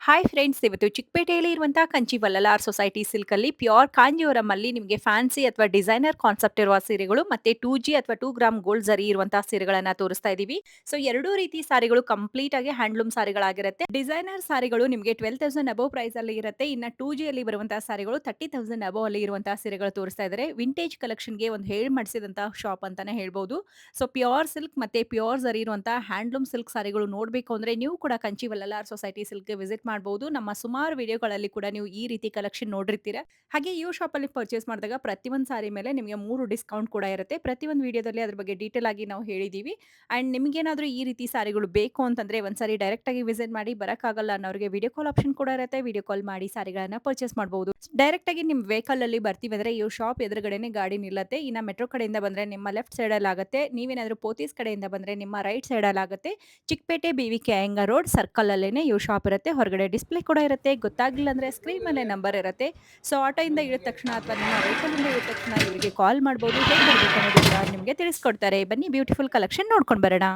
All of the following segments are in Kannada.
ಹಾಯ್ ಫ್ರೆಂಡ್ಸ್, ಇವತ್ತು ಚಿಕ್ಕಪೇಟೆಯಲ್ಲಿ ಇರುವಂತಹ ಕಂಚಿ ವಲ್ಲಲಾರ್ ಸೊಸೈಟಿ ಸಿಲ್ಕ್ ಅಲ್ಲಿ ಪ್ಯೂರ್ ಕಾಂಜೀವರಂ ಅಲ್ಲಿ ನಿಮಗೆ ಫ್ಯಾನ್ಸಿ ಅಥವಾ ಡಿಸೈನರ್ ಕಾನ್ಸೆಪ್ಟ್ ಇರುವ ಸೀರೆಗಳು ಮತ್ತೆ 2G ಅಥವಾ 2 ಗ್ರಾಮ್ ಗೋಲ್ಡ್ ಜರಿ ಇರುವಂತಹ ಸೀರೆಗಳನ್ನ ತೋರಿಸ್ತಾ ಇದೀವಿ. ಸೊ ಎರಡೂ ರೀತಿ ಸಾರಿಗಳು ಕಂಪ್ಲೀಟ್ ಆಗಿ ಹ್ಯಾಂಡ್ಲೂಮ್ ಸಾರಿಗಳಾಗಿರುತ್ತೆ. ಡಿಸೈನರ್ ಸಾರಿಗಳು ನಿಮಗೆ 12,000 ಅಬೌವ್ ಪ್ರೈಸ್ ಅಲ್ಲಿ ಇರುತ್ತೆ. ಇನ್ನ 2G ಅಲ್ಲಿ ಬರುವಂತಹ ಸಾರಿಗಳು 30,000 ಅಬೌವ್ ಅಲ್ಲಿ ಇರುವಂತಹ ಸೀರೆಗಳು ತೋರಿಸ್ತಾ ಇದ್ದಾರೆ. ವಿಂಟೇಜ್ ಕಲೆಕ್ಷನ್ಗೆ ಒಂದು ಹೇಳಿ ಮಾಡಿಸಿದಂತಹ ಶಾಪ್ ಅಂತಾನೆ ಹೇಳ್ಬಹುದು. ಸೊ ಪ್ಯೂರ್ ಸಿಲ್ಕ್ ಮತ್ತೆ ಪ್ಯೂರ್ ಜರಿ ಇರುವಂತಹ ಹ್ಯಾಂಡ್ಲೂಮ್ ಸಿಲ್ಕ್ ಸಾರಿಗಳು ನೋಡಬೇಕು ಅಂದ್ರೆ ನೀವು ಕೂಡ ಕಂಚಿ ವಲ್ಲಲಾರ್ ಸೊಸೈಟಿ ಸಿಲ್ಕ್ಗೆ ವಿಸಿಟ್ ಮಾಡಬಹುದು. ನಮ್ಮ ಸುಮಾರು ವಿಡಿಯೋಗಳಲ್ಲಿ ಕೂಡ ನೀವು ಈ ರೀತಿ ಕಲೆಕ್ಷನ್ ನೋಡಿರ್ತೀರ. ಹಾಗೆ ಈ ಶಾಪ್ ಅಲ್ಲಿ ಪರ್ಚೇಸ್ ಮಾಡಿದಾಗ ಪ್ರತಿಯೊಂದು ಸಾರಿ ಮೇಲೆ ನಿಮಗೆ 3 ಡಿಸ್ಕೌಂಟ್ ಕೂಡ ಇರುತ್ತೆ. ಪ್ರತಿಯೊಂದು ವಿಡಿಯೋದಲ್ಲಿ ಅದ್ರ ಬಗ್ಗೆ ಡೀಟೇಲ್ ಆಗಿ ನಾವು ಹೇಳಿದೀವಿ. ಅಂಡ್ ನಿಮಗೇನಾದ್ರೂ ಈ ರೀತಿ ಸಾರಿಗಳು ಬೇಕು ಅಂತಂದ್ರೆ ಒಂದ್ಸಾರಿ ಡೈರೆಕ್ಟ್ ಆಗಿ ವಿಸಿಟ್ ಮಾಡಿ. ಬರಕ್ಕಾಗಲ್ಲ ಅನ್ನೋರಿಗೆ ವಿಡಿಯೋ ಕಾಲ್ ಆಪ್ಷನ್ ಕೂಡ ಇರುತ್ತೆ. ವಿಡಿಯೋ ಕಾಲ್ ಮಾಡಿ ಸಾರಿಗಳನ್ನ ಪರ್ಚೇಸ್ ಮಾಡಬಹುದು. ಡೈರೆಕ್ಟ್ ಆಗಿ ನಿಮ್ ವೆಹಿಕಲ್ ಅಲ್ಲಿ ಬರ್ತೀವಿ ಅಂದ್ರೆ ಈ ಶಾಪ್ ಎದುರುಗಡೆನೆ ಗಾಡಿ ನಿಲ್ಲತ್ತೆ. ಇನ್ನ ಮೆಟ್ರೋ ಕಡೆಯಿಂದ ಬಂದ್ರೆ ನಿಮ್ಮ ಲೆಫ್ಟ್ ಸೈಡ್ ಅಲ್ಲಿ ಆಗುತ್ತೆ. ನೀವೇನಾದ್ರೂ ಪೋತೀಸ್ ಕಡೆಯಿಂದ ಬಂದ್ರೆ ನಿಮ್ಮ ರೈಟ್ ಸೈಡ್ ಅಲ್ಲಿ ಆಗುತ್ತೆ. Chickpete BVK Iyengar road circle ಅಲ್ಲೇನೆ ಈ ಶಾಪ್ ಇರುತ್ತೆ. ಹೊರಗಡೆ ಡಿಸ್ಪ್ಲೇ ಕೂಡ ಇರುತ್ತೆ. ಗೊತ್ತಾಗ್ಲಿಲ್ಲ ಅಂದ್ರೆ ಸ್ಕ್ರೀನ್ ಮೇಲೆ ನಂಬರ್ ಇರುತ್ತೆ. ಸೊ ಆಟೋ ಇಂದ ಇಳಿದ ತಕ್ಷಣ ಅಥವಾ ನಿಮ್ಮ ವೆಹಿಕಲ್ ಇಂದ ಇಳಿದ ತಕ್ಷಣ ಇವರಿಗೆ ಕಾಲ್ ಮಾಡಬಹುದು. ಹೇಗೆ ಬರ್ಬೇಕು ಅನ್ನೋದು ಕೂಡ ನಿಮಗೆ ತಿಳಿಸ್ಕೊಡ್ತಾರೆ. ಬನ್ನಿ ಬ್ಯೂಟಿಫುಲ್ ಕಲೆಕ್ಷನ್ ನೋಡ್ಕೊಂಡು ಬರೋಣ.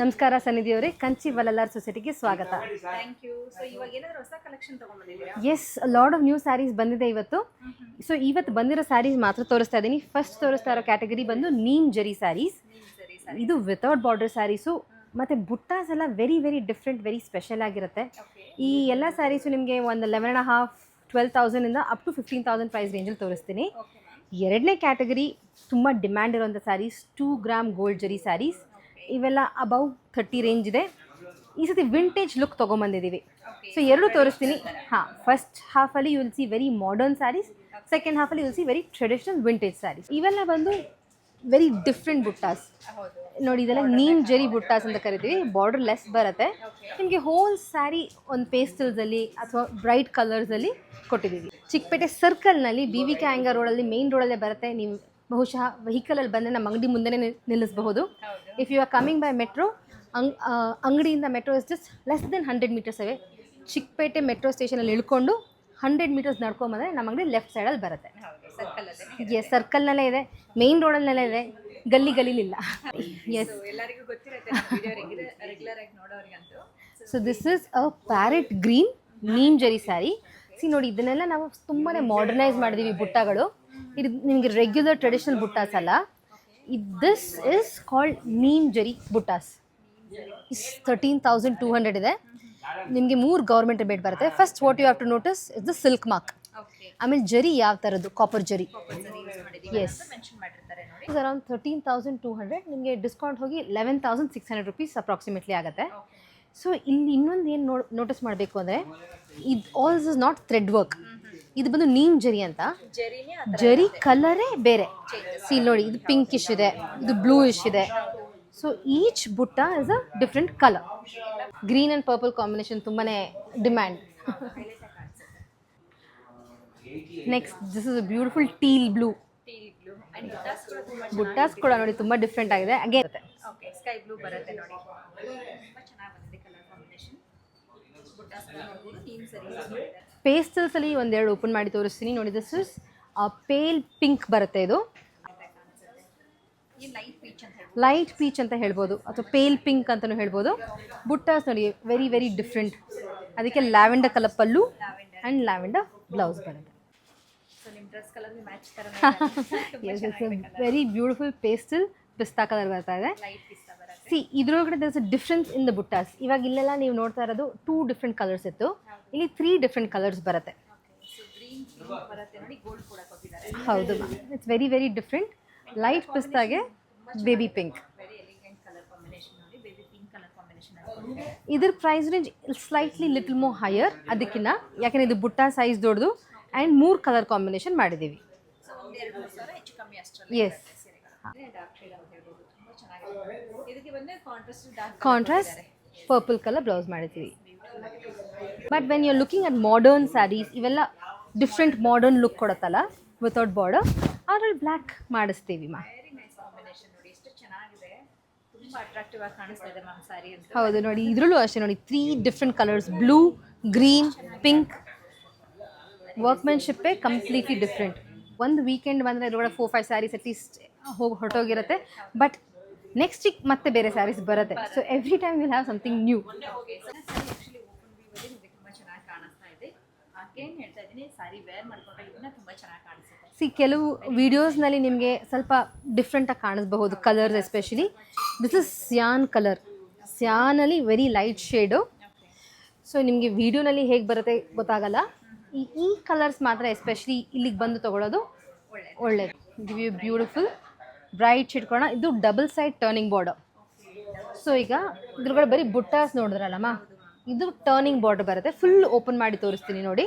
ನಮಸ್ಕಾರ ಸನ್ನಿಧಿ ಅವರೇ, ಕಂಚಿ ವಲ್ಲಲಾರ್ ಸೊಸೈಟಿಗೆ ಸ್ವಾಗತ. Thank you. ಸೊ ಇವಾಗ ಏನಾದರೂ ಹೊಸ ಕಲೆಕ್ಷನ್ ತಗೊಂಡ್ಬಂದಿದ್ದೀರಾ? Yes, lot of new saris ಬಂದಿದೆ ಇವತ್ತು. ಸೊ ಇವತ್ತು ಬಂದಿರೋ ಸ್ಯಾರೀಸ್ ಮಾತ್ರ ತೋರಿಸ್ತಾ ಇದ್ದೀನಿ. ಫಸ್ಟ್ ತೋರಿಸ್ತಾ ಇರೋ ಕ್ಯಾಟಗರಿ ಬಂದು ನೀಮ್ ಜರಿ ಸ್ಯಾರೀಸ್. ಇದು ವಿತೌಟ್ ಬಾರ್ಡರ್ ಸ್ಯಾರೀಸು ಮತ್ತು ಬುಟ್ಟಾಸ್ ಎಲ್ಲ very very different, very special ಆಗಿರುತ್ತೆ. ಈ ಎಲ್ಲ ಸ್ಯಾರೀಸು ನಿಮಗೆ ಒಂದು 11.5 12,000 ಅಪ್ ಟು 15,000 ಪ್ರೈಸ್ ರೇಂಜಲ್ಲಿ ತೋರಿಸ್ತೀನಿ. ಎರಡನೇ ಕ್ಯಾಟಗರಿ ತುಂಬ ಡಿಮ್ಯಾಂಡ್ ಇರೋಂಥ ಸ್ಯಾರೀಸ್ 2 ಗ್ರಾಮ್ ಗೋಲ್ಡ್ ಜರಿ ಸ್ಯಾರೀಸ್. ಇವೆಲ್ಲ ಅಬೌವ್ 30 ರೇಂಜ್ ಇದೆ. ಈ ಸತಿ ವಿಂಟೇಜ್ ಲುಕ್ ತೊಗೊಂಬಂದಿದ್ದೀವಿ. ಸೊ ಎರಡು ತೋರಿಸ್ತೀನಿ. ಹಾಂ, ಫಸ್ಟ್ ಹಾಫಲ್ಲಿ you will see very modern saris, second ಹಾಫಲ್ಲಿ you will see very traditional vintage saris. ಇವೆಲ್ಲ ಬಂದು ವೆರಿ ಡಿಫ್ರೆಂಟ್ ಬುಟ್ಟಾಸ್ ನೋಡಿ. ಇದೆಲ್ಲ ನೀಮ್ ಜರಿ ಬುಟ್ಟಾಸ್ ಅಂತ ಕರಿತೀವಿ. ಬಾರ್ಡರ್ ಲೆಸ್ ಬರುತ್ತೆ. ನಿಮಗೆ ಹೋಲ್ ಸ್ಯಾರಿ ಒಂದು ಪೇಸ್ಟಲ್ಸಲ್ಲಿ ಅಥವಾ ಬ್ರೈಟ್ ಕಲರ್ಸಲ್ಲಿ ಕೊಟ್ಟಿದ್ದೀವಿ. ಚಿಕ್ಕಪೇಟೆ ಸರ್ಕಲ್ನಲ್ಲಿ BVK ಅಯ್ಯಂಗಾರ್ ರೋಡಲ್ಲಿ ಮೇನ್ ರೋಡಲ್ಲೇ ಬರುತ್ತೆ. ನೀವು ಬಹುಶಃ ವೆಹಿಕಲಲ್ಲಿ ಬಂದರೆ ನಮ್ಮ ಅಂಗಡಿ ಮುಂದೆನೇ ನಿಲ್ಲಿಸಬಹುದು. If you are coming by metro, ಅಂಗಡಿಯಿಂದ metro is just less than 100 metres away. Chickpete metro ಸ್ಟೇಷನಲ್ಲಿ ಇಳ್ಕೊಂಡು 100 ಮೀಟರ್ಸ್ ನಡ್ಕೊಂಬಂದರೆ ನಮ್ಮ ಅಂಗಡಿ ಲೆಫ್ಟ್ ಸೈಡಲ್ಲಿ ಬರುತ್ತೆ. ಎಸ್, ಸರ್ಕಲ್ನಲ್ಲೇ ಇದೆ, ಮೇನ್ ರೋಡಲ್ಲೆಲ್ಲ ಇದೆ, ಗಲ್ಲಿಲಿಲ್ಲ. ಎಸ್, ಎಲ್ಲರಿಗೂ ಗೊತ್ತಿರುತ್ತೆ ವಿಡಿಯೋ ರೆಗ್ಯುಲರ್ ಆಗಿ ನೋಡೋರಿಗಂತೂ. So this is a parrot green neem zari sari. ನೋಡಿ, ಇದನ್ನೆಲ್ಲ ನಾವು ತುಂಬಾ ಮಾಡರ್ನೈಸ್ ಮಾಡಿದ್ದೀವಿ ಬುಟ್ಟಗಳು. ಇದು ನಿಮಗೆ ರೆಗ್ಯುಲರ್ ಟ್ರೆಡಿಷನಲ್ ಬುಟ್ಟಾಸ್ ಅಲ್ಲ. ದಿಸ್ ಇಸ್ ಕಾಲ್ಡ್ ನೀಮ್ ಜರಿ ಬುಟ್ಟಾಸ್. 13,200 ಇದೆ. ನಿಮಗೆ 3 ಗೌರ್ಮೆಂಟ್ ರೇಟ್ ಬರುತ್ತೆ. First what you have to notice is the silk mark. ಆಮೇಲೆ ಜರಿ ಯಾವ ಥರದ್ದು, copper zari. Yes, is around 13,200. ನಿಮಗೆ ಡಿಸ್ಕೌಂಟ್ ಹೋಗಿ 11,600 ರುಪೀಸ್ ಅಪ್ರಾಕ್ಸಿಮೇಟ್ಲಿ ಆಗುತ್ತೆ. ಸೊ ಇಲ್ಲಿ ಇನ್ನೊಂದು ಏನು ನೋಟಿಸ್ ಮಾಡಬೇಕು ಅಂದರೆ, ಇದು ಆಲ್ಸ್ ಇಸ್ ನಾಟ್ ಥ್ರೆಡ್ ವರ್ಕ್. ಇದು ಬಂದು ನೀಮ್ ಜರಿ ಅಂತ. ಜರಿ ಕಲರೇ ಬೇರೆ. ನೋಡಿ, ಇದು ಪಿಂಕಿಶ್ ಇದೆ, ಇದು ಬ್ಲೂಯಿಶ್ ಇದೆ. So each butta is a different colour. Green and purple combination ತುಂಬಾ demand. Next, this is a beautiful teal blue. Buttas ಕೂಡ ನೋಡಿ ತುಂಬ ಡಿಫ್ರೆಂಟ್ ಆಗಿದೆ. ಅಗೇನ್ ಸ್ಕೈ ಬ್ಲೂ ಬರುತ್ತೆ ನೋಡಿ, ತುಂಬಾ ಚೆನ್ನಾಗಿ ಬಂದಿದೆ ಕಲರ್ ಕಾಂಬಿನೇಷನ್. ಬುಟ್ಟಾಸ್ ನೋಡಬಹುದು. ನೀಮ್ ಸರಿ ಪೇಸ್ಟಲ್ಸ್ ಅಲ್ಲಿ ಒಂದೆರಡು ಓಪನ್ ಮಾಡಿ ತೋರಿಸ್ತೀನಿ. ನೋಡಿ, ದಿಸ್ ಇಸ್ ಪೇಲ್ ಪಿಂಕ್ ಬರುತ್ತೆ. ಇದು ಲೈಟ್ ಪೀಚ್ ಅಂತ ಹೇಳ್ಬೋದು, ಅಥವಾ ಪೇಲ್ ಪಿಂಕ್ ಅಂತಲೂ ಹೇಳ್ಬೋದು. ಬುಟ್ಟಾಸ್ ನೋಡಿ ವೆರಿ ವೆರಿ ಡಿಫ್ರೆಂಟ್. ಅದಕ್ಕೆ lavender colour pallu and lavender blouse ಬರುತ್ತೆ. Very beautiful pastel pista colour ಬರ್ತಾ ಇದೆ. ಇದ್ರೊಳಗಡೆ there is a difference in the buttas. ಇವಾಗ ಇಲ್ಲೆಲ್ಲ ನೀವು ನೋಡ್ತಾ ಇರೋದು 2 ಡಿಫ್ರೆಂಟ್ ಕಲರ್ಸ್ ಇತ್ತು. ಇಲ್ಲಿ 3 ಡಿಫ್ರೆಂಟ್ ಕಲರ್ಸ್ ಬರುತ್ತೆ. ಹೌದು, it's very very different. Light ಪಿಸ್ತಾಗೆ ಬೇಬಿ ಪಿಂಕ್. ಇದ್ರ price range slightly little more higher ಅದಕ್ಕಿಂತ, ಯಾಕಂದರೆ ಇದು ಬುಟ್ಟ ಸೈಜ್ ದೊಡ್ಡದು ಆ್ಯಂಡ್ 3 ಕಲರ್ ಕಾಂಬಿನೇಷನ್ ಮಾಡಿದ್ದೀವಿ. Yes, contrast purple colour blouse ಮಾಡಿದ್ದೀವಿ. But when you are looking at modern saris, ಇವೆಲ್ಲ ಡಿಫ್ರೆಂಟ್ ಮಾಡರ್ನ್ ಲುಕ್ ಕೊಡುತ್ತಲ್ಲ ವಿತೌಟ್ ಬಾರ್ಡರ್, ಅದ್ರಲ್ಲಿ ಬ್ಲ್ಯಾಕ್ ಮಾಡಿಸ್ತೀವಿ ಮಾ. ಹೌದು ನೋಡಿ, ಇದರಲ್ಲೂ ಅಷ್ಟೇ ನೋಡಿ 3 different colours, blue, green, pink. ವರ್ಕ್ಮೆನ್ಶಿಪ್ಪೇ ಕಂಪ್ಲೀಟ್ಲಿ ಡಿಫ್ರೆಂಟ್. ಒಂದು ವೀಕೆಂಡ್ ಬಂದರೆ ಇದರೊಳಗೆ 4-5 ಸ್ಯಾರೀಸ್ ಅಟ್ಲೀಸ್ಟ್ ಹೊರಟೋಗಿರುತ್ತೆ. ಬಟ್ ನೆಕ್ಸ್ಟ್ ವೀಕ್ ಮತ್ತೆ ಬೇರೆ ಸ್ಯಾರೀಸ್ ಬರುತ್ತೆ. So every time will have something new. Again ಹೇಳ್ತಾ ಇದ್ದೀನಿ, ಸಾರಿ ವೇರ್ ಮಾಡ್ಕೊಂಡ್ರೆ ಇನ್ನೂ ತುಂಬ ಚೆನ್ನಾಗಿ ಕಾಣಿಸುತ್ತೆ. ಸಿ ಕೆಲವು ವಿಡಿಯೋಸ್ನಲ್ಲಿ ನಿಮಗೆ ಸ್ವಲ್ಪ ಡಿಫ್ರೆಂಟಾಗಿ ಕಾಣಿಸ್ಬಹುದು colours, especially this is sand colour. ಸ್ಯಾನಲ್ಲಿ ವೆರಿ ಲೈಟ್ ಶೇಡು. ಸೊ ನಿಮಗೆ ವಿಡಿಯೋನಲ್ಲಿ ಹೇಗೆ ಬರುತ್ತೆ ಗೊತ್ತಾಗಲ್ಲ. ಈ ಕಲರ್ಸ್ ಮಾತ್ರ ಎಸ್ಪೆಷಲಿ ಇಲ್ಲಿಗೆ ಬಂದು ತೊಗೊಳ್ಳೋದು ಒಳ್ಳೇದು. Give you beautiful bright shade ಕೊಡೋಣ. ಇದು double side turning border. So ಈಗ ಇದ್ರೊಳಗಡೆ ಬರೀ ಬುಟ್ಟಾಸ್ ನೋಡಿದ್ರಲ್ಲಮ್ಮ, ಇದು ಟರ್ನಿಂಗ್ ಬಾರ್ಡರ್ ಬರುತ್ತೆ. ಫುಲ್ ಓಪನ್ ಮಾಡಿ ತೋರಿಸ್ತೀನಿ ನೋಡಿ.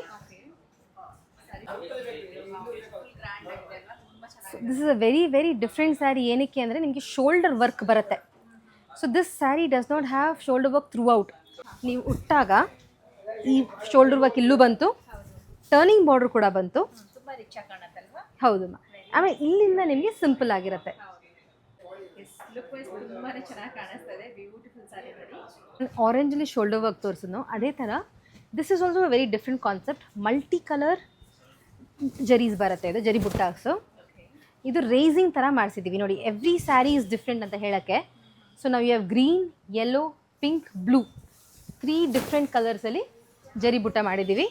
This is a very very different sari. ಏನಕ್ಕೆ ಅಂದರೆ ನಿಮಗೆ ಶೋಲ್ಡರ್ ವರ್ಕ್ ಬರುತ್ತೆ. So this sari does not have shoulder work throughout. ನೀವು ಉಟ್ಟಾಗ ಈ ಶೋಲ್ಡರ್ ವರ್ಕ್ ಇಲ್ಲೂ ಬಂತು, ಟರ್ನಿಂಗ್ ಬಾರ್ಡರ್ ಕೂಡ ಬಂತು. ತುಂಬ ರಿಚ್ ಆಗಿ ಕಾಣುತ್ತಲ್ವಾ? ಹೌದು. ಆಮೇಲೆ ಇಲ್ಲಿಂದ ನಿಮಗೆ ಸಿಂಪಲ್ ಆಗಿರುತ್ತೆ. ಲುಕ್ ವೈಸ್ ತುಂಬಾ ಚೆನ್ನಾಗಿ ಕಾಣಿಸ್ತದೆ. ಬ್ಯೂಟಿಫುಲ್ ಸಾರಿ ನೋಡಿ. ಆರೆಂಜಲ್ಲಿ ಶೋಲ್ಡರ್ ವರ್ಕ್ ತೋರಿಸಿದ್ನು, ಅದೇ ಥರ this is also very different concept. Multi colour zaris ಬರುತ್ತೆ. ಇದು ಜರಿ ಬುಟ್ಟಾಕ್ಸು. ಇದು ರೇಸಿಂಗ್ ಥರ ಮಾಡಿಸಿದ್ದೀವಿ ನೋಡಿ. ಎವ್ರಿ ಸ್ಯಾರಿ ಇಸ್ ಡಿಫ್ರೆಂಟ್ ಅಂತ ಹೇಳೋಕ್ಕೆ. ಸೊ ನಾವು you have green, yellow, pink, blue 3 different ಕಲರ್ಸಲ್ಲಿ ಜರಿ ಬುಟ್ಟ ಮಾಡಿದ್ದೀವಿ.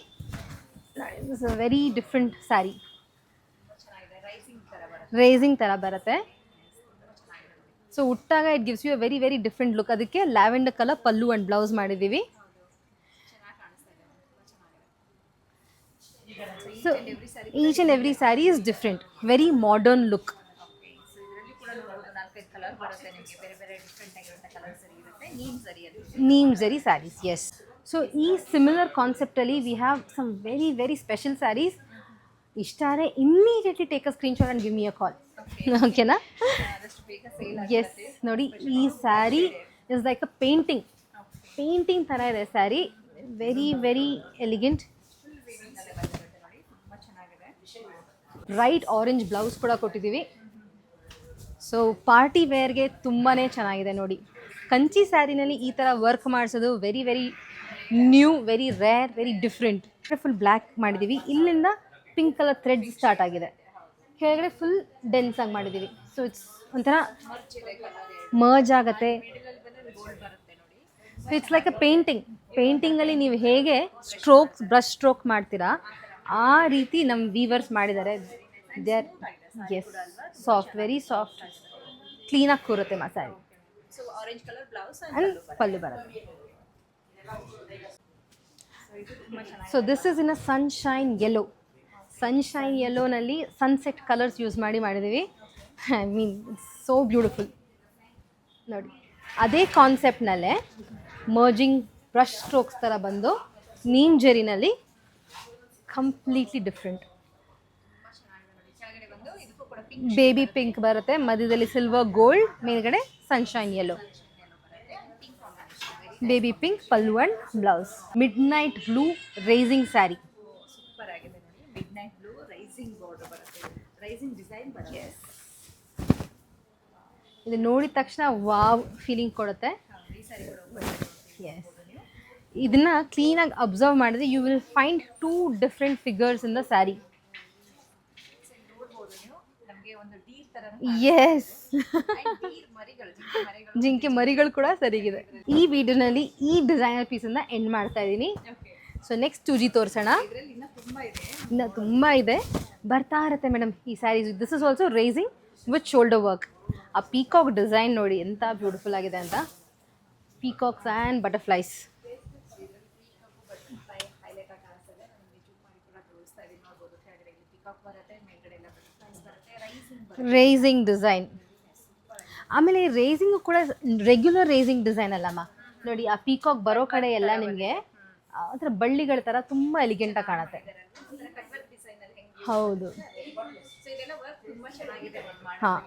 It's a very different sari. Racing ಥರ ಬರುತ್ತೆ. ಸೊ ಉಟ್ಟಾಗ it gives you a very very different look. ಅದಕ್ಕೆ lavender colour pallu and blouse ಮಾಡಿದ್ದೀವಿ. So each and every sari is different, very modern look. Neem zari saris, yes. So ಈ ಸಿಮಿಲರ್ ಕಾನ್ಸೆಪ್ಟಲ್ಲಿ we have some very very special saris. ಇಷ್ಟ ಆದರೆ immediately take a screenshot and give me a call. ಓಕೆನಾ? ಎಸ್ ನೋಡಿ, ಈ sari is like a painting ಥರ ಇದೆ sari. Very very elegant. Right orange blouse ಕೂಡ ಕೊಟ್ಟಿದ್ದೀವಿ. ಸೊ ಪಾರ್ಟಿ ವೇರ್ಗೆ ತುಂಬಾ ಚೆನ್ನಾಗಿದೆ ನೋಡಿ. ಕಂಚಿ ಸ್ಯಾರಿನಲ್ಲಿ ಈ ಥರ ವರ್ಕ್ ಮಾಡಿಸೋದು very very new, very rare, very different. Full black ಮಾಡಿದ್ದೀವಿ. ಇಲ್ಲಿಂದ ಪಿಂಕ್ ಕಲರ್ ಥ್ರೆಡ್ ಸ್ಟಾರ್ಟ್ ಆಗಿದೆ. ಕೆಳಗಡೆ ಫುಲ್ ಡೆನ್ಸ್ ಆಗಿ ಮಾಡಿದ್ದೀವಿ. ಸೊ ಇಟ್ಸ್ ಒಂಥರ ಮರ್ಜ್ ಆಗುತ್ತೆ. ಸೊ ಇಟ್ಸ್ ಲೈಕ್ ಅ ಪೇಂಟಿಂಗಲ್ಲಿ ನೀವು ಹೇಗೆ ಸ್ಟ್ರೋಕ್ಸ್, ಬ್ರಷ್ ಸ್ಟ್ರೋಕ್ ಮಾಡ್ತೀರಾ ಆ ರೀತಿ ನಮ್ಮ ವೀವರ್ಸ್ ಮಾಡಿದ್ದಾರೆ. They are as soft, very soft, ಕ್ಲೀನಾಗಿ ಕೂರುತ್ತೆ ಮಸಾಲೆ. So orange colour blouse and pallu ಬರುತ್ತೆ. So this is in a sunshine yellow. Sunshine ಯೆಲ್ಲೋನಲ್ಲಿ ಸನ್ಸೆಟ್ ಕಲರ್ಸ್ ಯೂಸ್ ಮಾಡಿದ್ದೀವಿ. I mean it's so beautiful ನೋಡಿ. ಅದೇ ಕಾನ್ಸೆಪ್ಟ್ನಲ್ಲೇ ಮರ್ಜಿಂಗ್ ಬ್ರಷ್ ಸ್ಟ್ರೋಕ್ಸ್ ಥರ ಬಂದು ನೀಮ್ ಜರಿನಲ್ಲಿ ಕಂಪ್ಲೀಟ್ಲಿ ಡಿಫ್ರೆಂಟ್. ಬೇಬಿ ಪಿಂಕ್ ಬರುತ್ತೆ, ಮಧ್ಯದಲ್ಲಿ ಸಿಲ್ವರ್ ಗೋಲ್ಡ್, ಮೇಲ್ಗಡೆ sunshine yellow. Baby pink pallu and blouse. Midnight blue rising sari. Super ಆಗಿದೆ ನೋಡಿ. Midnight blue rising border ಬರುತ್ತೆ, ರೈಸಿಂಗ್ ಡಿಸೈನ್ ಬರುತ್ತೆ. ಇದು ನೋಡಿದ ತಕ್ಷಣ ವಾವ್ ಫೀಲಿಂಗ್ ಕೊಡುತ್ತೆ. ಎಸ್, ಇದನ್ನ ಕ್ಲೀನಾಗಿ ಅಬ್ಸರ್ವ್ ಮಾಡಿದ್ರೆ you will find 2 different figures in the sari. Yes, ಜಿಂಕೆ ಮರಿಗಳು ಕೂಡ ಸರಿಗಿದೆ. ಈ ವಿಡಿಯೋನಲ್ಲಿ ಈ ಡಿಸೈನರ್ ಪೀಸನ್ನು ಎಂಡ್ ಮಾಡ್ತಾ ಇದ್ದೀನಿ. ಸೊ ನೆಕ್ಸ್ಟ್ 2G ತೋರಿಸೋಣ. ಇನ್ನು ತುಂಬ ಇದೆ, ಬರ್ತಾ ಇರುತ್ತೆ ಮೇಡಮ್ ಈ saris. This is also rising with shoulder work. ಆ ಪೀಕಾಕ್ ಡಿಸೈನ್ ನೋಡಿ ಎಂಥ ಬ್ಯೂಟಿಫುಲ್ ಆಗಿದೆ ಅಂತ. Peacocks and butterflies. Racing design. ಆಮೇಲೆ ರೇಸಿಂಗು ಕೂಡ ರೆಗ್ಯುಲರ್ ರೇಸಿಂಗ್ ಡಿಸೈನ್ ಅಲ್ಲಮ್ಮ ನೋಡಿ. ಆ ಪೀಕಾಕ್ ಬರೋ ಕಡೆ ಎಲ್ಲ ನಿಮಗೆ ಒಂಥರ ಬಳ್ಳಿಗಳ ಥರ ತುಂಬ ಎಲಿಗೆಂಟಾಗಿ ಕಾಣುತ್ತೆ. ಹೌದು. ಹಾಂ,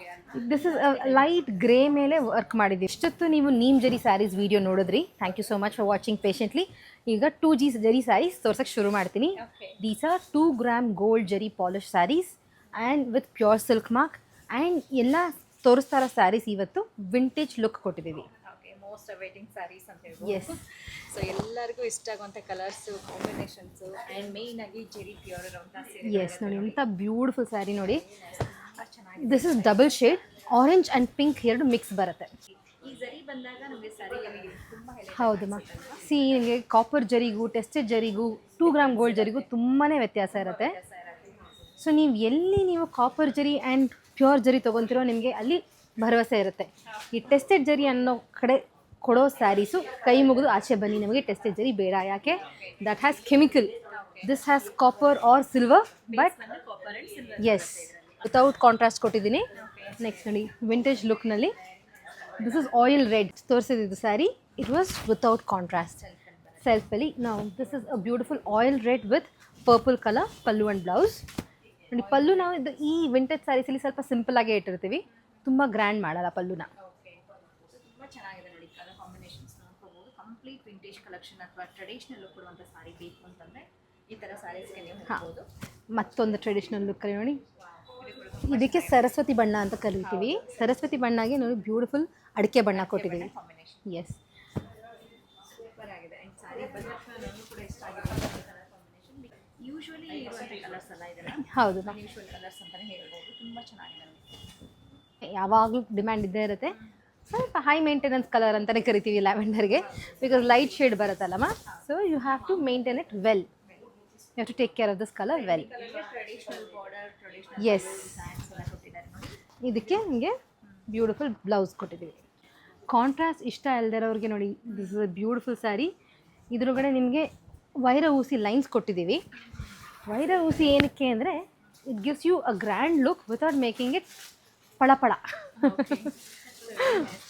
ದಿಸ್ ಇಸ್ ಲೈಟ್ ಗ್ರೇ ಮೇಲೆ ವರ್ಕ್ ಮಾಡಿದ್ದೀವಿ. ಇಷ್ಟೊತ್ತು ನೀವು ನೀಮ್ ಜರಿ ಸ್ಯಾರೀಸ್ ವಿಡಿಯೋ ನೋಡಿದ್ರಿ. Thank you so much for watching patiently. ಈಗ 2G ಜರಿ ಸ್ಯಾರೀಸ್ ತೋರ್ಸೋಕ್ಕೆ ಶುರು ಮಾಡ್ತೀನಿ. These are 2 gram gold zari polish saris and with pure silk mark. And ಎಲ್ಲ ತೋರಿಸ್ತಾ ಇರೋ ಸ್ಯಾರೀಸ್ ಇವತ್ತು ವಿಂಟೇಜ್ ಲುಕ್ ಕೊಟ್ಟಿದ್ದೀವಿ. ಮೋಸ್ಟ್ ಅವೈಟಿಂಗ್ ಸ್ಯಾರೀಸ್ ಅಂತ ಹೇಳ್ಬೋದು. ಎಸ್. ಸೊ ಎಲ್ಲರಿಗೂ ಇಷ್ಟ ಆಗುವಂಥ ಕಲರ್ಸು, ಕಾಂಬಿನೇಷನ್ಸು ಆ್ಯಂಡ್ ಮೇಯ್ನ್ ಆಗಿ ಜೆರಿ ಪ್ಯೂರ್ ಇರುವಂಥ ಸೀರೆ. ಎಸ್ ನೋಡಿ, ಎಂಥ ಬ್ಯೂಟಿಫುಲ್ ಸ್ಯಾರಿ ನೋಡಿ. This is double shade, orange and pink ಎರಡು ಮಿಕ್ಸ್ ಬರುತ್ತೆ. ಈ ಜರಿ ಬಂದಾಗ ನಮಗೆ ಸ್ಯಾರಿಯಲ್ಲಿ ತುಂಬ ಹೌದು ಮಾ ಸಿ ನಿಮಗೆ ಕಾಪರ್ ಜರಿಗೂ ಟೆಸ್ಟೆಡ್ ಜರಿಗೂ 2 ಗ್ರಾಮ್ ಗೋಲ್ಡ್ ಜರಿಗೂ ತುಂಬಾ ವ್ಯತ್ಯಾಸ ಇರುತ್ತೆ. ಸೊ ನೀವು ಎಲ್ಲಿ ನೀವು ಕಾಪರ್ ಜರಿ ಆ್ಯಂಡ್ ಪ್ಯೂರ್ ಜರಿ ತೊಗೊತಿರೋ ನಿಮಗೆ ಅಲ್ಲಿ ಭರವಸೆ ಇರುತ್ತೆ. ಈ ಟೆಸ್ಟೆಡ್ ಜರಿ ಅನ್ನೋ ಕಡೆ ಕೊಡೋ ಸ್ಯಾರೀಸು ಕೈ ಮುಗಿದು ಆಚೆ ಬನ್ನಿ, ನಮಗೆ ಟೆಸ್ಟೆಡ್ ಜರಿ ಬೇಡ. ಯಾಕೆ? That has chemical. This has copper or silver, but yes without contrast ಕೊಟ್ಟಿದ್ದೀನಿ. ನೆಕ್ಸ್ಟ್ ನೋಡಿ ವಿಂಟೇಜ್ ಲುಕ್ನಲ್ಲಿ ದಿಸ್ ಇಸ್ ಆಯಿಲ್ ರೆಡ್ ತೋರಿಸಿದ್ದು sari. It was without contrast ಸೆಲ್ಫಲ್ಲಿ. ನಾವು this is a beautiful oil red with purple colour pallu and blouse. ನೋಡಿ ಪಲ್ಲು ನಾವು ಇದು ಈ ವಿಂಟೇಜ್ ಸ್ಯಾರೀಸಲ್ಲಿ ಸ್ವಲ್ಪ ಸಿಂಪಲ್ ಆಗೇ ಇಟ್ಟಿರ್ತೀವಿ, ತುಂಬ ಗ್ರ್ಯಾಂಡ್ ಮಾಡಲ್ಲ ಪಲ್ಲುನ. ತುಂಬ ಚೆನ್ನಾಗಿದೆ ನೋಡಿ, ಕಲರ್ ಕಾಂಬಿನೇಷನ್ಸ್ ನೋಡ್ಕೋಬಹುದು. ಕಂಪ್ಲೀಟ್ ವಿಂಟೇಜ್ ಕಲೆಕ್ಷನ್ ಅಥವಾ ಟ್ರೆಡಿಷನಲ್ ಲುಕ್ ಕೊಡುವಂಥ ಸಾರಿ ಬೇಕು ಅಂತಂದರೆ ಈ ಥರ ಸ್ಯಾರೀಸ್ಗೆ ನೀವು ಹೋಗ್ಬೋದು. ಮತ್ತೊಂದು ಟ್ರೆಡಿಷನಲ್ ಲುಕ್ ನೋಡಿ, ಇದಕ್ಕೆ ಸರಸ್ವತಿ ಬಣ್ಣ ಅಂತ ಕರಿತೀವಿ. ಸರಸ್ವತಿ ಬಣ್ಣಗೆ ನೋಡಿ ಬ್ಯೂಟಿಫುಲ್ ಅಡಿಕೆ ಬಣ್ಣ ಕೊಟ್ಟಿದ್ದೀವಿ. ಎಸ್ ಸೂಪರ್ ಆಗಿದೆ. ಆ್ಯಂಡ್ ಸಾರಿ ಬಂದ ನನಗೂ ಕೂಡ ಇಷ್ಟ ಆಗಿದೆ ಕಲರ್ ಕಾಂಬಿನೇಷನ್. ಯೂಶ್ವಲಿ ಇರುವಂಥ ಕಲರ್ಸ್ ಅಲ್ಲ ಇದೆಲ್ಲ, ಹೌದು ಯೂಶ್ವಲ್ ಕಲರ್ಸ್ ಅಂತಲೇ ಹೇಳ್ಬೋದು. ತುಂಬ ಚೆನ್ನಾಗಿದೆ. ಯಾವಾಗಲೂ ಡಿಮ್ಯಾಂಡ್ ಇದ್ದೇ ಇರುತ್ತೆ. ಸ್ವಲ್ಪ ಹೈ ಮೇಂಟೆನೆನ್ಸ್ ಕಲರ್ ಅಂತಲೇ ಕರಿತೀವಿ ಲ್ಯಾವೆಂಡರ್ಗೆ, ಬಿಕಾಸ್ ಲೈಟ್ ಶೇಡ್ ಬರುತ್ತಲ್ಲಮ್ಮ. So you have to maintain it well. You have to take care of this colour well. Yes, ಇದಕ್ಕೆ ನಿಮಗೆ ಬ್ಯೂಟಿಫುಲ್ ಬ್ಲೌಸ್ ಕೊಟ್ಟಿದ್ದೀವಿ. ಕಾಂಟ್ರಾಸ್ಟ್ ಇಷ್ಟ ಇಲ್ದಿರೋರಿಗೆ ನೋಡಿ, this is a beautiful sari. ಇದ್ರೊಳಗಡೆ ನಿಮಗೆ ವೈರ ಊಸಿ ಲೈನ್ಸ್ ಕೊಟ್ಟಿದ್ದೀವಿ. ವೈರ ಊಸಿ ಏನಕ್ಕೆ ಅಂದರೆ it gives you a grand look without making it ಪಳಪಳ.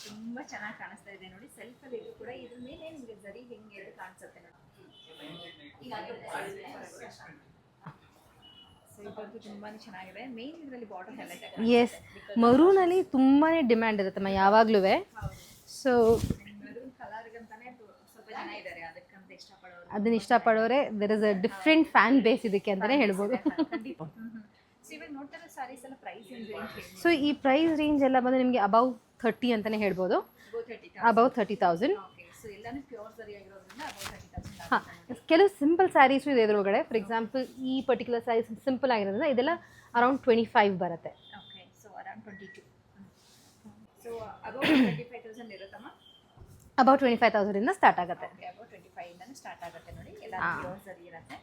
ತುಂಬ ಚೆನ್ನಾಗಿ ಕಾಣಿಸ್ತಾ ಇದೆ ನೋಡಿ ಸೆಲ್ಫಲ್ಲಿ. ಇದು ಕೂಡ ಇದ್ರ ಮೇಲೆ ನಿಮಗೆ ಜರಿ ಹೆಂಗೆ ಕಾಣಿಸುತ್ತೆ ನೋಡಿ. ಸೊ ಇದಂತೂ ತುಂಬಾ ಚೆನ್ನಾಗಿದೆ. ಮೇನ್ ಇದರಲ್ಲಿ ಬಾರ್ಡರ್ ಹೈಲೈಟ್. ಎಸ್, ಮರೂನಲ್ಲಿ ತುಂಬಾ ಡಿಮ್ಯಾಂಡ್ ಇರುತ್ತಮ್ಮ ಯಾವಾಗಲೂ. ಸೊ ಮರೂನ್ ಕಲರ್ಗಂತಾನೆ ಸ್ವಲ್ಪ ಜನ ಇದ್ದಾರೆ, ಅದಕ್ಕಂತ ಇಷ್ಟಪಡೋರು. ಅದನ್ನ ಇಷ್ಟಪಡೋರೆ there is a different fan base ಇದಕ್ಕೆ ಅಂತಲೇ ಹೇಳ್ಬೋದು. ಸೊ ಇವಾಗ ನೋಡ್ತಾ ಇರೋ ಸ್ಯಾರೀಸ್ ಎಲ್ಲ ಪ್ರೈಸ್ ರೇಂಜ್. ಸೊ ಈ ಪ್ರೈಸ್ ರೇಂಜ್ ಎಲ್ಲ ಬಂದು ನಿಮಗೆ ಅಬೌವ್ 30 ಅಂತಲೇ ಹೇಳ್ಬೋದು. ಅಬೌವ್ 30,000. ಸೊ ಎಲ್ಲಾನು ಪ್ಯೂರ್ ಸರಿ ಆಗಿರೋದ್ರಿಂದ ಅಬೌವ್ 30,000. ಹಾಂ, ಕೆಲವು ಸಿಂಪಲ್ ಸ್ಯಾರೀಸು ಇದೆ ಇದ್ರೊಳಗಡೆ. ಫಾರ್ ಎಕ್ಸಾಂಪಲ್ ಈ ಪರ್ಟಿಕ್ಯುಲರ್ ಸ್ಯಾರೀಸ್ ಸಿಂಪಲ್ ಆಗಿರೋದ್ರಿಂದ ಇದೆಲ್ಲ ಅರೌಂಡ್ 25 ಬರುತ್ತೆ. Okay, so around 22. So above 25,000 ಇರುತ್ತಮ್ಮ. ಅಬೌವ್ 25,000 ಸ್ಟಾರ್ಟ್ ಆಗುತ್ತೆ. ಅಬೌವ್ 25 ಇಂದಾನೆ ಸ್ಟಾರ್ಟ್ ಆಗುತ್ತೆ ನೋಡಿ. ಎಲ್ಲ ಪ್ಯೂರ್ ಸರಿ ಇರುತ್ತೆ.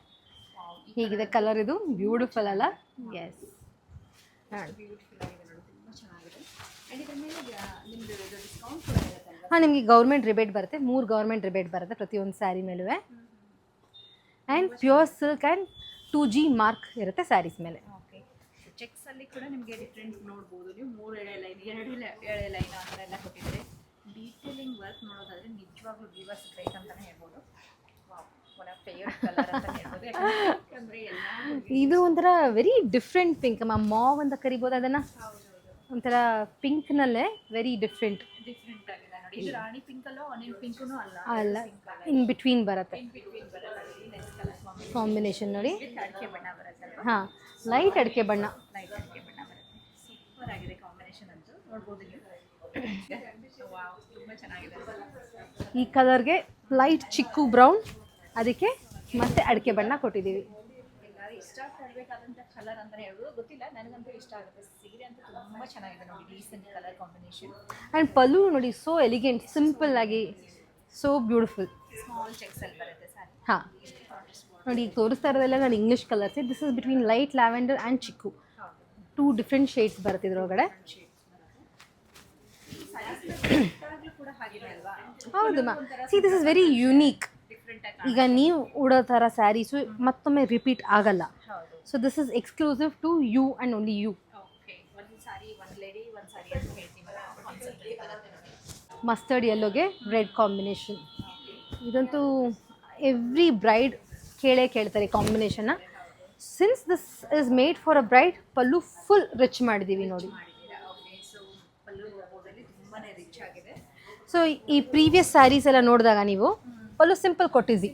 ಹೀಗಿದೆ ಕಲರ್, ಇದು ಬ್ಯೂಟಿಫುಲ್ ಅಲ್ಲ? ಎಸ್, ಬ್ಯೂಟಿಫುಲ್ ಆಗಿದೆ ನೋಡಿ, ತುಂಬ ಚೆನ್ನಾಗಿದೆ. ಆ್ಯಂಡ್ ಇದ್ರ ಮೇಲೆ ನಿಮ್ಮದು ಡಿಸ್ಕೌಂಟ್ ಕೂಡ ಇರುತ್ತೆ. ಹಾಂ, ನಿಮಗೆ ಗೌರ್ಮೆಂಟ್ ರಿಬೇಟ್ ಬರುತ್ತೆ. 3 ಗೌರ್ಮೆಂಟ್ ರಿಬೇಟ್ ಬರುತ್ತೆ ಪ್ರತಿಯೊಂದು ಸ್ಯಾರಿ ಮೇಲೂ. And pure silk and 2G mark ಇರುತ್ತೆ ಸ್ಯಾರೀಸ್ ಮೇಲೆ. ಓಕೆ, ಚೆಕ್ಸಲ್ಲಿ ಕೂಡ ನಿಮಗೆ ಡಿಫ್ರೆಂಟ್ ನೋಡ್ಬೋದು ನೀವು. 3 ಎಳೆ ಲೈನ್, 2 ಎಳೆ ಲೈನ್ ಆ ಥರ ಎಲ್ಲ ಕೊಟ್ಟಿದ್ದಾರೆ. ಡೀಟೇಲಿಂಗ್ ವರ್ಕ್ ನೋಡೋದಾದರೆ ನಿಜವಾಗ್ಲೂ ವ್ಯೂವರ್ಸ್ ಗ್ರೇಟ್ ಅಂತಲೇ ಹೇಳ್ಬೋದು. ಫೇವರೆಟ್ ಕಲರ್ ಅಂತ ಹೇಳ್ಬೋದು. ಯಾಕಂದರೆ ಎಲ್ಲ ಇದು ಒಂಥರ ವೆರಿ ಡಿಫ್ರೆಂಟ್ ಪಿಂಕ್ ಅಮ್ಮ. ಮಾವ್ ಅಂತ ಕರಿಬೋದು ಅದನ್ನು. ಒಂಥರ ಪಿಂಕ್ನಲ್ಲೇ ವೆರಿ ಡಿಫ್ರೆಂಟ್ ಆಗಿದೆ ನೋಡಿ. ಇದು ರಾಣಿ ಪಿಂಕಲ್ಲೋ ಆನಿಯನ್ ಪಿಂಕೂ ಅಲ್ಲ, ಇನ್ ಬಿಟ್ವೀನ್ ಬರುತ್ತೆ ಕಲರ್ ಕಾಂಬಿನೇಷನ್ ನೋಡಿ. ಅಡಿಕೆ ಬಣ್ಣ ಬರುತ್ತೆ. ಹಾಂ, ಲೈಟ್ ಅಡಿಕೆ ಬಣ್ಣ. ಲೈಟ್ ಅಡಿಕೆ ಬಣ್ಣ ಬರುತ್ತೆ. ಸೂಪರ್ ಆಗಿದೆ ಕಾಂಬಿನೇಷನ್ ಅಂತೂ ನೋಡ್ಬೋದು ನೀವು. ವಾವ್, ತುಂಬ ಚೆನ್ನಾಗಿದೆ. ಈ ಕಲರ್ಗೆ ಲೈಟ್ ಚಿಕ್ಕು ಬ್ರೌನ್, ಅದಕ್ಕೆ ಮತ್ತೆ ಅಡಿಕೆ ಬಣ್ಣ ಕೊಟ್ಟಿದ್ದೀವಿ. ಎಲ್ಲರೂ ಇಷ್ಟಪಡಬೇಕಾದಂಥ ಕಲರ್ ಅಂತಲೇ ಹೇಳ್ಬೋದು. ಗೊತ್ತಿಲ್ಲ, ನನಗಂತೂ ಇಷ್ಟ ಆಗುತ್ತೆ. ಸೀರೆ ಅಂತೂ ತುಂಬ ಚೆನ್ನಾಗಿದೆ ನೋಡಿ, decent colour combination. And pallu ನೋಡಿ, ಸೋ ಎಲಿಗೆಂಟ್, ಸಿಂಪಲ್ ಆಗಿ ಸೋ ಬ್ಯೂಟಿಫುಲ್. ಸ್ಮಾಲ್ ಚೆಕ್ಸಲ್ಲಿ ಬರುತ್ತೆ ಸಾರಿ. ಹಾಂ ನೋಡಿ, ಈಗ ತೋರಿಸ್ತಾ ಇರೋದೆಲ್ಲ ನಾನು English colours. This is between light lavender and chikoo. 2 different shades ಬರುತ್ತೆ ಇದ್ರೊಳಗಡೆ. ಕೂಡ ಹಾಗಿದೆ ಅಲ್ವಾ? ಹೌದು ಮಾ, see this is very unique. ಈಗ ನೀವು ಉಡೋ ಥರ ಸ್ಯಾರೀಸು ಮತ್ತೊಮ್ಮೆ ರಿಪೀಟ್ ಆಗಲ್ಲ. So this is exclusive to you and only you. Okay, ಒಂದು ಸಾರಿ ಒಂದು ಲೇಡಿ ಒಂದು ಸಾರಿ ಅಂತ ಹೇಳ್ತೀವಲ್ಲ, ಕಾನ್ಸೆಪ್ಟ್ ಬರುತ್ತೆ. ಮಸ್ಟರ್ಡ್ ಯೆಲ್ಲೋಗೆ ರೆಡ್ ಕಾಂಬಿನೇಷನ್. ಇದಂತೂ ಎವ್ರಿ ಬ್ರೈಡ್ ಕೇಳ್ತಾರೆ ಕಾಂಬಿನೇಷನ್ನ. Since this is made for a bride, pallu full rich ಮಾಡಿದ್ದೀವಿ ನೋಡಿ. ಸೊ ಈ ಪ್ರೀವಿಯಸ್ ಸ್ಯಾರೀಸ್ ಎಲ್ಲ ನೋಡಿದಾಗ ನೀವು ಪಲ್ಲು ಸಿಂಪಲ್ ಕೊಟ್ಟಿದ್ವಿ.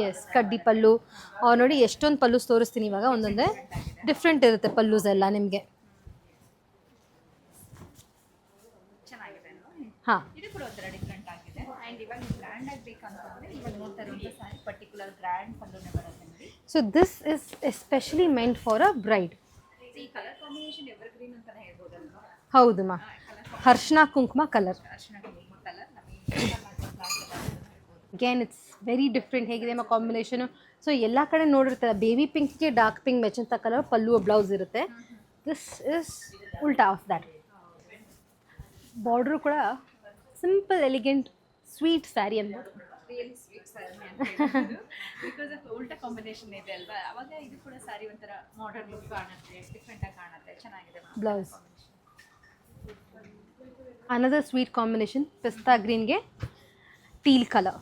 ಎಸ್, ಕಡ್ಡಿ ಪಲ್ಲು. ನೋಡಿ ಎಷ್ಟೊಂದು ಪಲ್ಲುಸ್ ತೋರಿಸ್ತೀನಿ ಇವಾಗ. ಒಂದೊಂದೇ ಡಿಫ್ರೆಂಟ್ ಇರುತ್ತೆ ಪಲ್ಲೂಸ್ ಎಲ್ಲ ನಿಮಗೆ. ಚೆನ್ನಾಗಿದೆ. ಹಾಂ, ಇದು ಕೂಡ ಒಂಥರ ಡಿಫ್ರೆಂಟ್ ಆಗಿದೆ. ಆ್ಯಂಡ್ ಇವಾಗ ಗ್ರ್ಯಾಂಡ್ ಆಗಬೇಕಂತಂದರೆ ಇವಾಗ ನೋಡ್ತಾ ಇರುವಂಥ ಸಾರಿ ಪರ್ಟಿಕ್ಯುಲರ್ ಗ್ರ್ಯಾಂಡ್ ಪಲ್ಲುನೇ ಬರುತ್ತೆ ನೋಡಿ. So this is especially meant for a bride. ಈ ಕಲರ್ ಕಾಂಬಿನೇಷನ್ ಎವರ್ ಗ್ರೀನ್ ಅಂತಲೇ ಹೇಳ್ಬೋದಲ್ವಾ? ಹೌದು ಮಾ, ಅರ್ಶಿನ ಕುಂಕುಮ ಕಲರ್. ಅರ್ಶಿನ ಕುಂಕುಮ ಕಲರ್ ನಮಗೆ ಅಗೇನ್ ಇಟ್ಸ್ ವೆರಿ ಡಿಫ್ರೆಂಟ್. ಹೇಗಿದೆ ನಮ್ಮ ಕಾಂಬಿನೇಷನು. ಸೊ ಎಲ್ಲ ಕಡೆ ನೋಡಿರ್ತಾರೆ ಬೇಬಿ ಪಿಂಕ್ಗೆ ಡಾರ್ಕ್ ಪಿಂಕ್ ಮೆಚ್ಚಂತ ಕಲರ್ ಪಲ್ಲು ಬ್ಲೌಸ್ ಇರುತ್ತೆ. ದಿಸ್ ಇಸ್ ಉಲ್ಟಾ ಆಫ್ ದ್ಯಾಟ್. ಬಾರ್ಡ್ರು ಕೂಡ ಸಿಂಪಲ್ ಎಲಿಗೆಂಟ್ ಸ್ವೀಟ್ ಸ್ಯಾರಿ ಅನ್ಬೋದು. Really sweet sari because of ಉಲ್ಟಾ ಕಾಂಬಿನೇಷನ್ ಇದೆ ಅಲ್ವಾ, ಅವಾಗ ಇದು ಕೂಡ ಸ್ಯಾರಿ ಒಂಥರ ಮಾಡರ್ನ್ ಲುಕ್ ಕಾಣುತ್ತೆ, ಡಿಫ್ರೆಂಟ್ ಆಗಿ ಕಾಣುತ್ತೆ, ಚೆನ್ನಾಗಿದೆ ಬ್ಲೌಸ್ ಅನದರ್ ಸ್ವೀಟ್ ಕಾಂಬಿನೇಷನ್ ಪಿಸ್ತಾ ಗ್ರೀನ್ಗೆ ಟೀಲ್ ಕಲರ್.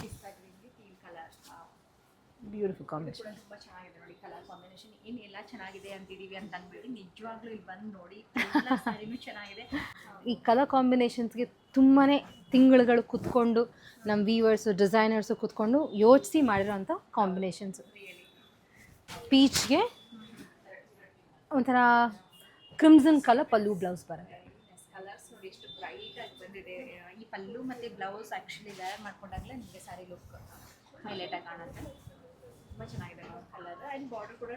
ಪಿಸ್ತಾ ಗ್ರೀನ್ಗೆ ಟೀಲ್ ಕಲರ್ ಬ್ಯೂಟಿಫುಲ್ ಕಾಂಬಿನೇಷನ್. ಕೂಡ ತುಂಬಾ ಚೆನ್ನಾಗಿದೆ ನೋಡಿ ಕಲರ್ ಕಾಂಬಿನೇಷನ್. ಏನು ಎಲ್ಲ ಚೆನ್ನಾಗಿದೆ ಅಂತಿದೀವಿ ಅಂತ ಅಂದ್ಬಿಟ್ಟು ನಿಜವಾಗ್ಲೂ ಇಲ್ಲಿ ಬಂದು ನೋಡಿ ಎಲ್ಲ ಸ್ಯಾರಿನೂ ಚೆನ್ನಾಗಿದೆ. ಈ ಕಲರ್ ಕಾಂಬಿನೇಷನ್ಸ್ಗೆ ತುಂಬಾ ತಿಂಗಳುಗಳು ಕೂತ್ಕೊಂಡು ನಮ್ಮ ವೀವರ್ಸು ಡಿಸೈನರ್ಸು ಕೂತ್ಕೊಂಡು ಯೋಚಿಸಿ ಮಾಡಿರೋಂಥ ಕಾಂಬಿನೇಷನ್ಸು. ಪೀಚ್ಗೆ ಒಂಥರ ಕ್ರಿಮ್ಸನ್ ಕಲರ್ ಪಲ್ಲು ಬ್ಲೌಸ್ ಬರುತ್ತೆ. ಕಲರ್ಸ್ ನೋಡಿ ಎಷ್ಟು ಬ್ರೈಟ್ ಆಗಿ ಬಂದಿದೆ. ಈ ಪಲ್ಲು ಮತ್ತು ಬ್ಲೌಸ್ ಆ್ಯಕ್ಚುಲಿ ಲೇಯರ್ ಮಾಡ್ಕೊಂಡಾಗಲೇ ನಿಮಗೆ ಸ್ಯಾರಿ ಲುಕ್ ಹೈಲೈಟ್ ಆಗಿ ಕಾಣುತ್ತೆ. ತುಂಬ ಚೆನ್ನಾಗಿದೆ ಕಲರ್ ಆ್ಯಂಡ್ ಬಾರ್ಡರ್ ಕೂಡ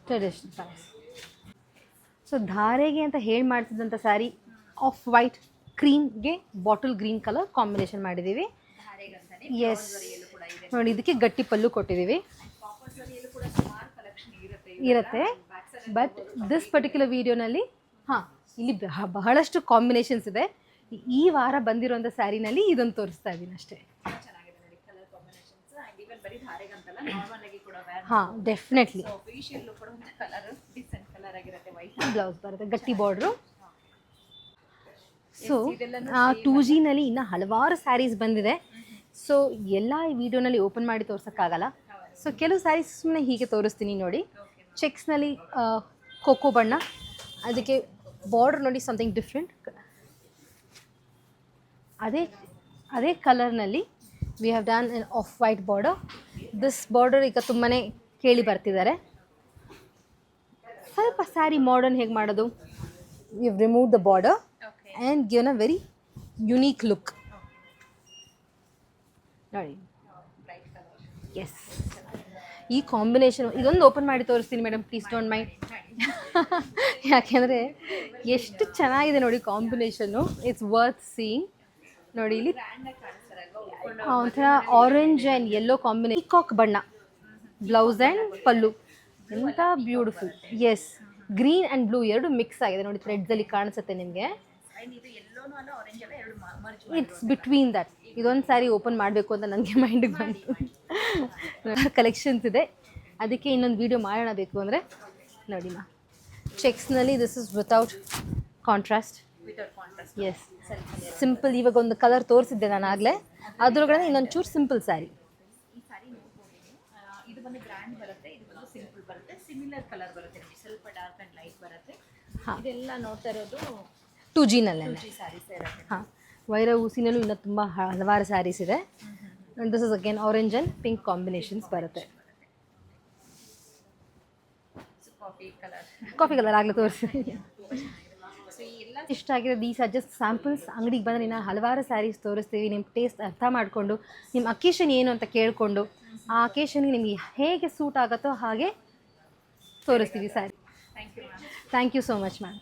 ಟ್ರೆಡಿಷನಲ್ ಸ್ಯಾರೀಸ್. ಸೊ ಧಾರೆಗೆ ಅಂತ ಹೇಳಿ ಮಾಡ್ತಿದ್ದಂಥ ಸ್ಯಾರಿ ಆಫ್ ವೈಟ್ ಕ್ರೀಮ್ಗೆ ಬಾಟಲ್ ಗ್ರೀನ್ ಕಲರ್ ಕಾಂಬಿನೇಷನ್ ಮಾಡಿದ್ದೀವಿ. ಎಸ್ ನೋಡಿ, ಇದಕ್ಕೆ ಗಟ್ಟಿ ಪಲ್ಲು ಕೊಟ್ಟಿದ್ದೀವಿ ಇರುತ್ತೆ. ಬಟ್ ದಿಸ್ ಪರ್ಟಿಕ್ಯುಲರ್ ವಿಡಿಯೋನಲ್ಲಿ ಇಲ್ಲಿ ಬಹಳಷ್ಟು ಕಾಂಬಿನೇಷನ್ಸ್ ಇದೆ. ಈ ವಾರ ಬಂದಿರೋಂಥ ಸ್ಯಾರಿನಲ್ಲಿ ಇದನ್ನು ತೋರಿಸ್ತಾ ಇದ್ದೀನಿ ಅಷ್ಟೇ. ಡೆಫಿನೆಟ್ಲಿ ಬ್ಲೌಸ್ ಬರುತ್ತೆ, ಗಟ್ಟಿ ಬಾರ್ಡ್ರು. ಸೊ 2Gನಲ್ಲಿ ಇನ್ನು ಹಲವಾರು ಸ್ಯಾರೀಸ್ ಬಂದಿದೆ. ಸೊ ಎಲ್ಲ ಈ ವಿಡಿಯೋನಲ್ಲಿ ಓಪನ್ ಮಾಡಿ ತೋರ್ಸೋಕ್ಕಾಗಲ್ಲ. ಸೊ ಕೆಲವು ಸ್ಯಾರೀಸ್ ಸುಮ್ಮನೆ ಹೀಗೆ ತೋರಿಸ್ತೀನಿ ನೋಡಿ. ಚೆಕ್ಸ್ನಲ್ಲಿ ಕೋಕೋ ಬಣ್ಣ, ಅದಕ್ಕೆ ಬಾರ್ಡರ್ ನೋಡಿ ಸಮಥಿಂಗ್ ಡಿಫ್ರೆಂಟ್. ಅದೇ ಕಲರ್ನಲ್ಲಿ we have done an off white border. This border ಈಗ ತುಂಬಾ ಕೇಳಿ ಬರ್ತಿದ್ದಾರೆ. ಸ್ವಲ್ಪ ಸ್ಯಾರಿ ಮಾಡರ್ನ್ ಹೇಗೆ ಮಾಡೋದು, we have remove the border and given a very unique look ನೋಡಿ. ಎಸ್, ಈ ಕಾಂಬಿನೇಷನು ಇದೊಂದು ಓಪನ್ ಮಾಡಿ ತೋರಿಸ್ತೀನಿ ಮೇಡಮ್, ಪ್ಲೀಸ್ ಡೋಂಟ್ ಮೈಂಡ್. ಯಾಕೆಂದರೆ ಎಷ್ಟು ಚೆನ್ನಾಗಿದೆ ನೋಡಿ ಕಾಂಬಿನೇಷನ್ನು. It's worth seeing. ನೋಡಿ ಇಲ್ಲಿ ಒಂಥರ orange and yellow combination, peacock ಬಣ್ಣ ಬ್ಲೌಸ್ ಆ್ಯಂಡ್ ಪಲ್ಲು, ಎಂಥ beautiful. Yes, green and blue ಎರಡು ಮಿಕ್ಸ್ ಆಗಿದೆ ನೋಡಿ, ಥ್ರೆಡ್ಸಲ್ಲಿ ಕಾಣಿಸುತ್ತೆ ನಿಮಗೆ. It's between that. ಇದೊಂದು ಸ್ಯಾರಿ ಓಪನ್ ಮಾಡಬೇಕು ಅಂತ ನನಗೆ ಮೈಂಡಿಗೆ ಬಂತು. ಕಲೆಕ್ಷನ್ಸ್ ಇದೆ, ಅದಕ್ಕೆ ಇನ್ನೊಂದು ವೀಡಿಯೋ ಮಾಡೋಣ ಬೇಕು ಅಂದರೆ ನೋಡಿ ಮಾ. ಚೆಕ್ಸ್ನಲ್ಲಿ this is without contrast. Yes, simple. ಇವಾಗ ಒಂದು ಕಲರ್ ತೋರಿಸಿದ್ದೆ ನಾನು ಆಗಲೇ, ಅದರೊಳಗಡೆ ಇನ್ನೊಂದು ಚೂರು ಸಿಂಪಲ್ ಸ್ಯಾರಿ. ಇದು ಬಂದು ಗ್ರ್ಯಾಂಡ್ ಬರುತ್ತೆ, ಇದು ಬಂದು ಸಿಂಪಲ್ ಬರುತ್ತೆ, ಸಿಮಿಲರ್ ಕಲರ್ ಬರುತ್ತೆ, ಸ್ವಲ್ಪ ಡಾರ್ಕ್ ಆ್ಯಂಡ್ ಲೈಟ್ ಬರುತ್ತೆ. ಇದೆಲ್ಲ ನೋಡ್ತಾ ಇರೋದು 2Gನಲ್ಲೇ. ಸ್ಯಾರೀಸ್ ಇರುತ್ತೆ. ಹಾಂ, ವೈರ ಊಸಿನಲ್ಲೂ ಇನ್ನೂ ತುಂಬ ಹಲವಾರು ಸ್ಯಾರೀಸ್ ಇದೆ. And this is again orange and pink combinations ಬರುತ್ತೆ. ಕಾಫಿ ಕಲರ್ ಆಗಲೇ ತೋರಿಸ್ತೀನಿ. ಇಷ್ಟ ಆಗಿದೆ. These are just samples. ಅಂಗಡಿಗೆ ಬಂದರೆ ಇನ್ನು ಹಲವಾರು ಸ್ಯಾರೀಸ್ ತೋರಿಸ್ತೀವಿ. ನಿಮ್ಮ ಟೇಸ್ಟ್ ಅರ್ಥ ಮಾಡಿಕೊಂಡು, ನಿಮ್ಮ ಅಕೇಶನ್ ಏನು ಅಂತ ಕೇಳಿಕೊಂಡು, ಆ ಅಕೇಶನ್ಗೆ ನಿಮಗೆ ಹೇಗೆ ಸೂಟ್ ಆಗುತ್ತೋ ಹಾಗೆ ತೋರಿಸ್ತೀವಿ sari. Thank you so much ma'am.